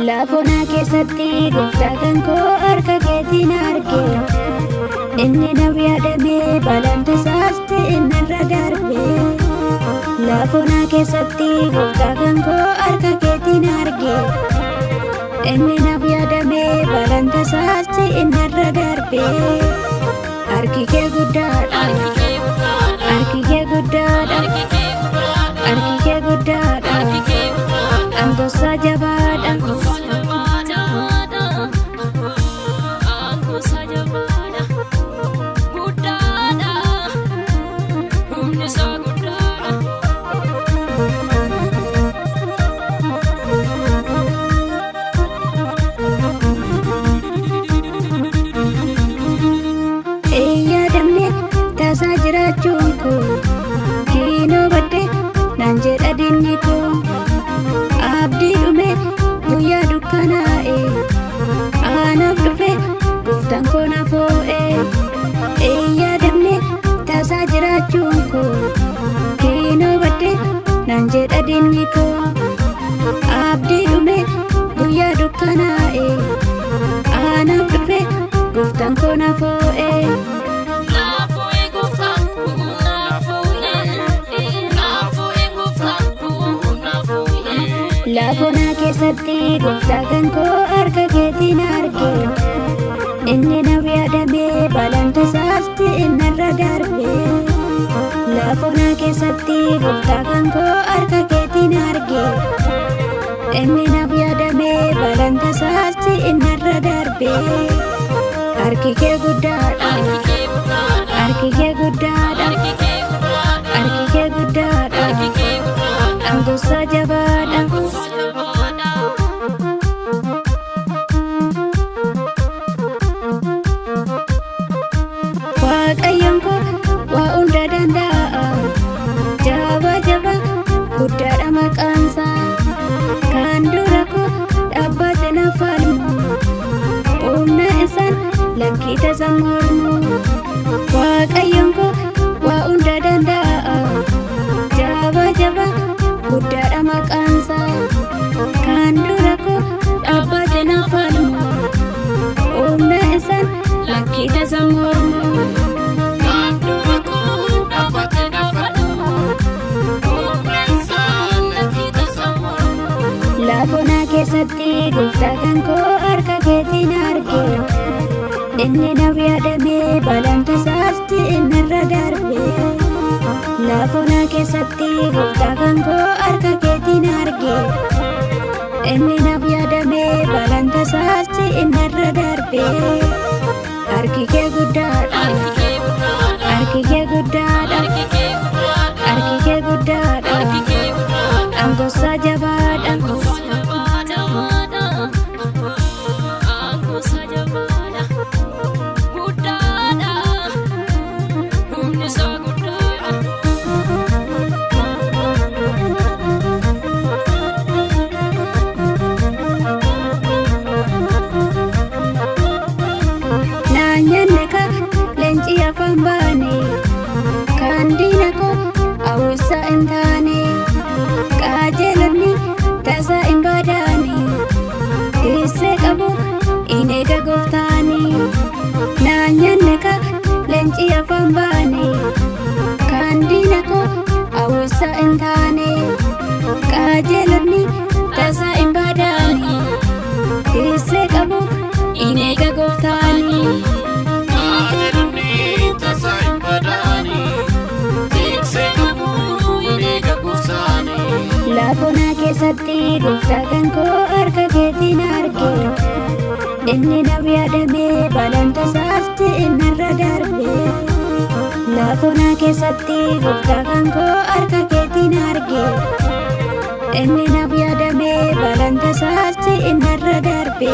Laafona keessatti gooftaa kan koo harka keetiin arge. Inni naaf yaadamee balaan tasaasti innarra darbe. Laafona keessatti gooftaa kan koo harka keetiin arge. Inni naaf yaadamee balaan tasaasti innarra darbe. Harki kee guddaadha, harki kee guddaadha, harki kee guddaadha, angoosaa jabaadha. Tasaa jiraachuun koo kiinoo badde naan jedha dinni koo. Abdii dhume guyyaa dukkanaa'e aanaaf dhufe gooftaan koo na foo'e. Yaadamne tasaa jiraachuun koo kiinoo badde naan jedha dinni koo. Abdii dhume guyyaa dukkanaa'e aanaaf dhufe gooftaan koo na foo'e. Laafona keessatti gooftaa kan koo harka keetiin arge. Inni naaf yaadamee balaan tasaasti innarra darbe. Laafona keessatti gooftaa kan koo harka keetiin arge. Inni naaf yaadamee balaan tasaasti innarra darbe. Harki kee guddaadha, harki kee guddaadha, harki kee guddaadha, angoosaa jabaadha. Waaqayyoon koo waa hunda danda'a, jabaa jabaa guddaadha maqaansaa. Kan dura koo dhaabbate na falmu, humna isaan lakkii tasa mormu. Waaqayyoon koo waa hunda danda'a, jabaa jabaa guddaadha maqaansaa. Kan dura koo dhaabbate na falmu, humna isaan lakkii tasa mormu. Laafona keessatti gooftaa kan koo harka keetiin arge. Inni naaf yaadamee balaan tasaasti innarra darbe. Laafona keessatti gooftaa kan koo harka keetiin arge. Inni naaf yaadamee balaan tasaasti innarra darbe. Harki kee guddaadha, harki kee guddaadha, harki kee guddaadha, angoosaa jabaadha. Leenci afaan baane kan diina koo hawwisa hin taane. Qajeelonni tasaa hin badaane teessee qabu hin eega gooftaani. Naanyanne ka leenci afaan baane kan diina koo hawwisa hin taane. Qajeelonni tasaa hin badaane teessee qabu hin eega gooftaani. Laafona keessatti gooftaa kan koo harka keetiin arge. Inni naaf yaadamee balaan tasaasti innarra darbe. Laafona keessatti gooftaa kan koo harka keetiin arge. Inni naaf yaadamee balaan tasaasti innarra darbe.